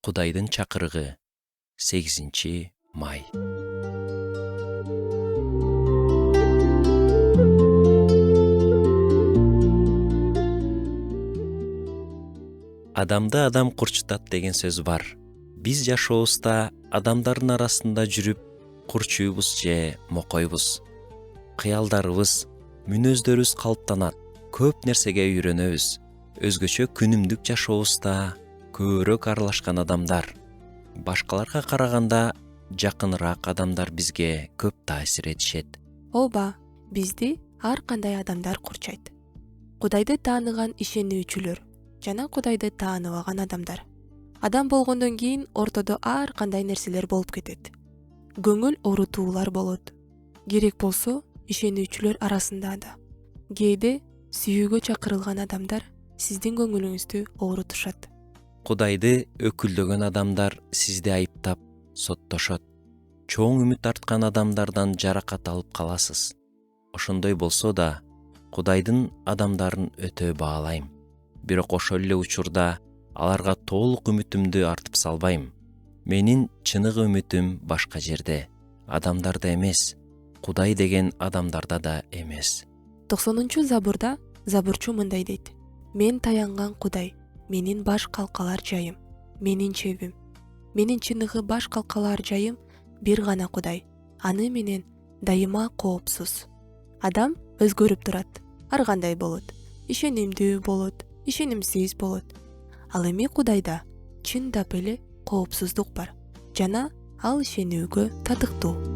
Кудайдын чакырыгы 8-май. Адамды адам курчутат деген сөз бар. Биз жашообузда адамдардын арасында жүрүп, курчуйбуз же мокойбуз. Кыялдарыбыз, мүнөздөрүбүз калыптанат, көп нерсеге үйрөнөбүз. Өзгөчө күнүмдүк жашообузда көбүрөөк аралашкан адамдар, башкаларга караганда жакыныраак адамдар бизге көп таасир этишет. Ооба, бизди ар кандай адамдар курчайт. Кудайды тааныган ишенүүчүлөр жана Кудайды тааныбаган адамдар. Адам болгондон кийин ортодо ар кандай нерселер болуп кетет. Көңүл оорутуулар болот. Керек болсо, ишенүүчүлөр арасында да. Кээде сүйүүгө чакырылган адамдар сиздин көңүлүңүздү оорутушат. Кудайды өкүлдөгөн адамдар сизди айыптап, соттошот. Чоң үмүт арткан адамдардан жаракат алып каласыз. Ошондой болсо да, Кудайдын адамдарын өтө баалайм. Бирок ошол эле учурда аларга толук үмүтүмдү артып салбайм. Менин чыныгы үмүтүм башка жерде. Адамдарда эмес, Кудай деген адамдарда да эмес. 90-забурда забурчу мындай дейт: Мен таянган Кудай, менин баш калкалар жайым, менин чебим. Менин чыныгы баш калкалар жайым бир гана Кудай. Аны менен дайыма коопсуз. Адам өзгөрүп турат. Ар кандай болот. Ишенимдүү болот, ишенимсиз болот. Ал эми Кудайда чындап эле коопсуздук бар. Жана ал ишенүүгө татыктуу.